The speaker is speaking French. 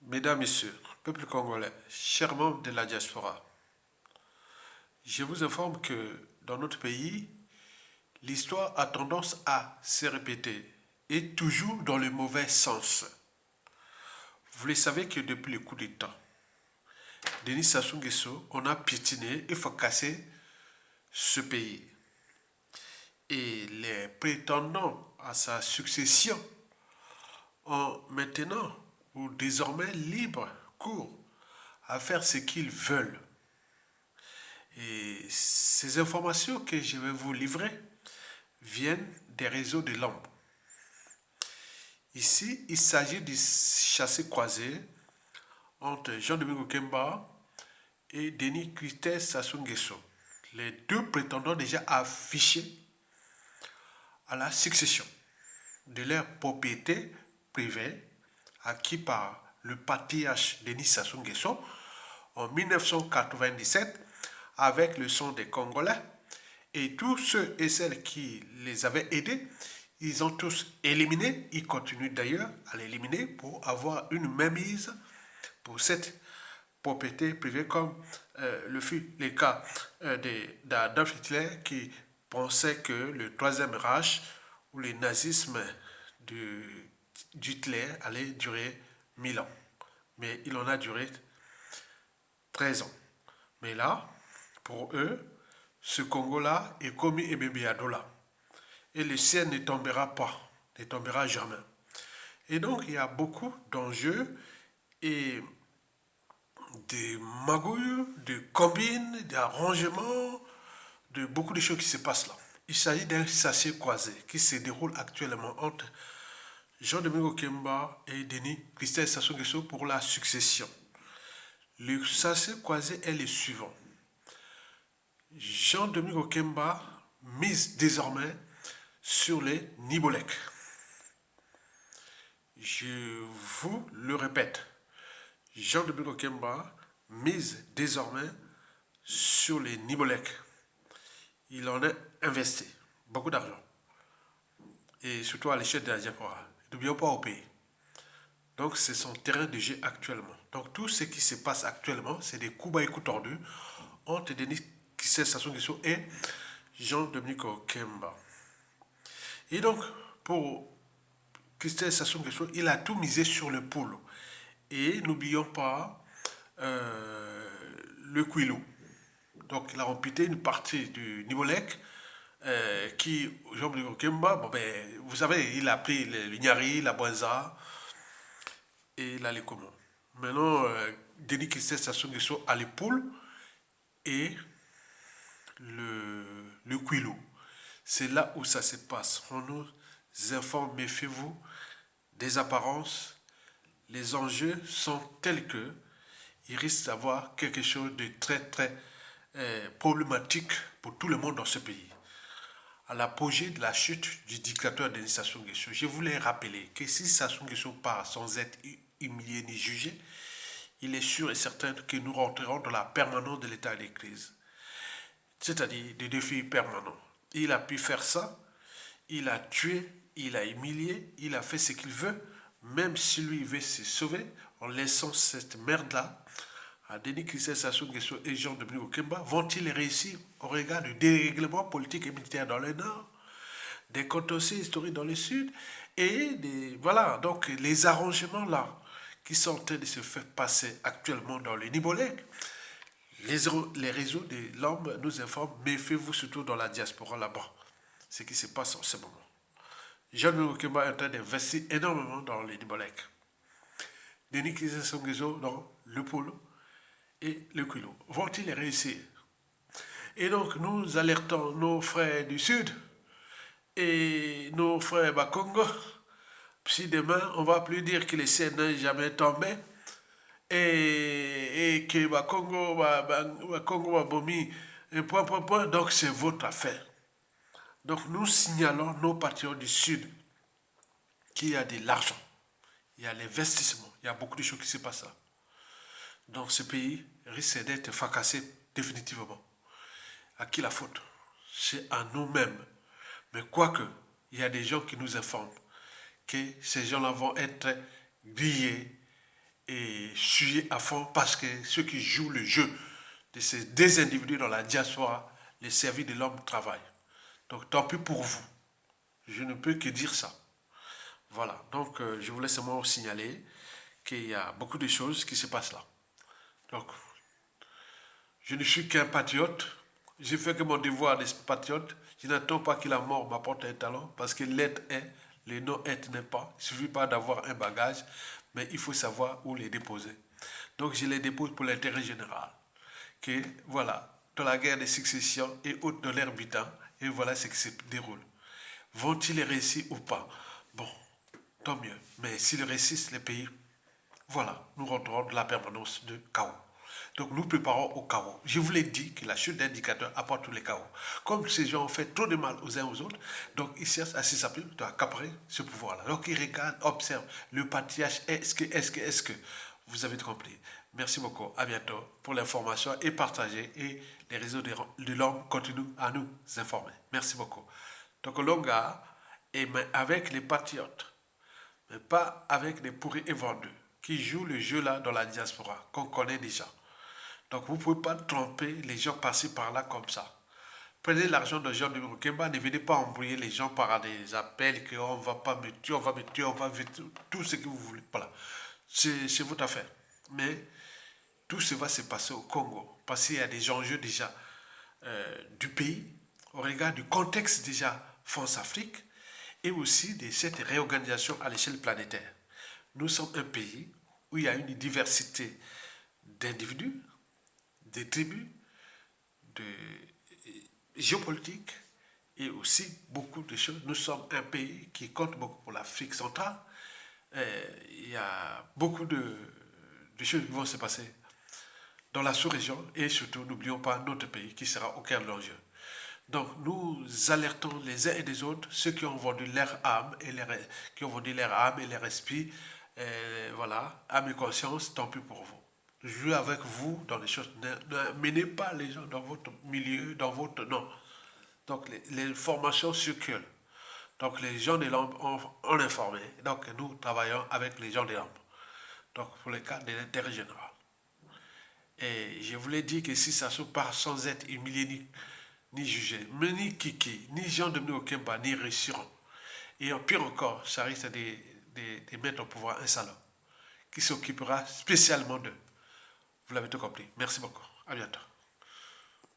Mesdames, Messieurs, peuple congolais, chers membres de la diaspora, je vous informe que dans notre pays, l'histoire a tendance à se répéter et toujours dans le mauvais sens. Vous le savez que depuis le coup d'État, Denis Sassou Nguesso, on a piétiné et fracassé ce pays. Et les prétendants à sa succession ont maintenant ou désormais libre cours à faire ce qu'ils veulent. Et ces informations que je vais vous livrer viennent des réseaux de l'ombre. Ici, il s'agit du chassé-croisé entre Jean-Domingos Kemba et Denis Christès Sassou Nguesso, les deux prétendants déjà affichés à la succession de leur propriété privée acquis par le patriarche Denis Sassou Nguesso en 1997 avec le sang des Congolais. Et tous ceux et celles qui les avaient aidés, ils ont tous éliminé. Ils continuent d'ailleurs à l'éliminer pour avoir une mainmise pour cette propriété privée, comme le fut le cas d'Adolf Hitler qui pensait que le Troisième Reich ou le nazisme d'Hitler allait durer 1000 ans. Mais il en a duré 13 ans. Mais là, pour eux, ce Congo-là est comme Ebebe Adola. Et le ciel ne tombera pas, ne tombera jamais. Et donc, il y a beaucoup d'enjeux et des magouilles, de combines, d'arrangements, de beaucoup de choses qui se passent là. Il s'agit d'un sachet croisé qui se déroule actuellement entre Jean-Domingos Kemba et Denis Christophe Sassou Nguesso pour la succession. Le sachet croisé est le suivant. Jean-Domingos Kemba mise désormais sur les Nibolek. Je vous le répète, Jean-Domingos Kemba mise désormais sur les Nibolek. Il en a investi beaucoup d'argent. Et surtout à l'échelle de la diaspora. N'oublions pas au pays. Donc c'est son terrain de jeu actuellement. Donc tout ce qui se passe actuellement, c'est des coups bas et coups tordus entre Denis Sassou Nguesso et Jean-Domingos Kemba. Et donc, pour Christophe Sassou Nguesso, il a tout misé sur le poule. Et n'oublions pas le Quilou. Donc, il a amputé une partie du Nibolek qui, Jean-Domingos Kemba, bon, ben, vous savez, il a pris le Niari, la Boisa et la Lekomo. Maintenant, Denis Christophe Sassou Nguesso a les poules et le Quilou. C'est là où ça se passe. On nous informe, méfiez-vous des apparences. Les enjeux sont tels que il risque d'avoir quelque chose de très très problématique pour tout le monde dans ce pays. À l'apogée de la chute du dictateur Denis Sassou Nguesso, je voulais rappeler que si Sassou Nguesso part sans être humilié ni jugé, il est sûr et certain que nous rentrerons dans la permanence de l'état de crise, c'est-à-dire des défis permanents. Il a pu faire ça, il a tué, il a humilié, il a fait ce qu'il veut, même si lui veut se sauver en laissant cette merde-là à Denis Christophe Sassou Nguesso et Jean-Domingos Kemba. Vont-ils réussir au regard du dérèglement politique et militaire dans le Nord, des contentieux historiques dans le Sud et voilà, donc les arrangements là qui sont en train de se faire passer actuellement dans le Nibolek. Les réseaux de l'homme nous informent, méfiez-vous surtout dans la diaspora là-bas, ce qui se passe en ce moment. Jean-Domingos Kemba est en train d'investir énormément dans les Nibolek. Denis Sassou Nguesso dans le pôle et le kilo. Vont-ils réussir? Et donc nous alertons nos frères du Sud et nos frères Bakongo. Si demain on ne va plus dire que le ciel n'est jamais tombé et que Bakongo va bomber un point, donc c'est votre affaire. Donc nous signalons nos patriotes du Sud qu'il y a de l'argent, il y a l'investissement, il y a beaucoup de choses qui se passent là. Donc ce pays risque d'être fracassé définitivement. À qui la faute? C'est à nous-mêmes. Mais quoique, il y a des gens qui nous informent que ces gens-là vont être grillés et suer à fond parce que ceux qui jouent le jeu de ces deux individus dans la diaspora, les services de l'homme travaillent. Donc tant pis pour vous. Je ne peux que dire ça. Voilà, donc je voulais seulement signaler qu'il y a beaucoup de choses qui se passent là. Donc, je ne suis qu'un patriote. J'ai fait que mon devoir de patriote. Je n'attends pas que la mort m'apporte un talent parce que l'être est, le non-être n'est pas. Il ne suffit pas d'avoir un bagage, mais il faut savoir où les déposer. Donc, je les dépose pour l'intérêt général. Que voilà, dans la guerre de succession et autres de l'air bitant, et voilà ce qui se déroule. Vont-ils réussir ou pas? Bon, tant mieux. Mais s'ils réussissent, les pays, voilà, nous rentrons de la permanence de chaos. Donc nous préparons au chaos. Je vous l'ai dit que la chute d'indicateurs apporte tous les chaos. Comme ces gens ont fait trop de mal aux uns aux autres, donc ils cherchent à s'échapper, à capter ce pouvoir-là. Donc ils regardent, observent, le patriarche, est-ce que. Vous avez compris. Merci beaucoup. À bientôt pour l'information et partager. Et les réseaux de l'homme continuent à nous informer. Merci beaucoup. Donc Longa est avec les patriotes, mais pas avec les pourris et vendus qui jouent le jeu là dans la diaspora, qu'on connaît déjà. Donc vous ne pouvez pas tromper les gens passés par là comme ça. Prenez l'argent de Jean de Mukemba, ne venez pas embrouiller les gens par des appels qu'on ne va pas me tuer, on va me tuer, on va me tuer, tout ce que vous voulez. Voilà. C'est votre affaire. Mais tout ça va se passer au Congo, parce qu'il y a des enjeux déjà du pays, au regard du contexte déjà France-Afrique, et aussi de cette réorganisation à l'échelle planétaire. Nous sommes un pays où il y a une diversité d'individus, de tribus, de géopolitique et aussi beaucoup de choses. Nous sommes un pays qui compte beaucoup pour l'Afrique centrale. Il y a beaucoup de choses qui vont se passer dans la sous-région et surtout, n'oublions pas notre pays qui sera au cœur de l'enjeu. Donc, nous alertons les uns et les autres, ceux qui ont vendu leur âme et leur esprit, voilà, âme et conscience, tant pis pour vous. Jouez avec vous dans les choses. Ne menez pas les gens dans votre milieu, dans votre... Non. Donc, les formations circulent. Donc, les gens des lampes ont informé. Donc, nous travaillons avec les gens des lampes. Donc, pour le cas de l'intérêt général. Et je voulais dire que si ça se passe sans être humilié ni jugé, mais ni Kiki, ni Jean de Okemba, ni réussiront. Et pire encore, ça risque de mettre au pouvoir un salon qui s'occupera spécialement d'eux. Vous l'avez tout compris. Merci beaucoup. À bientôt.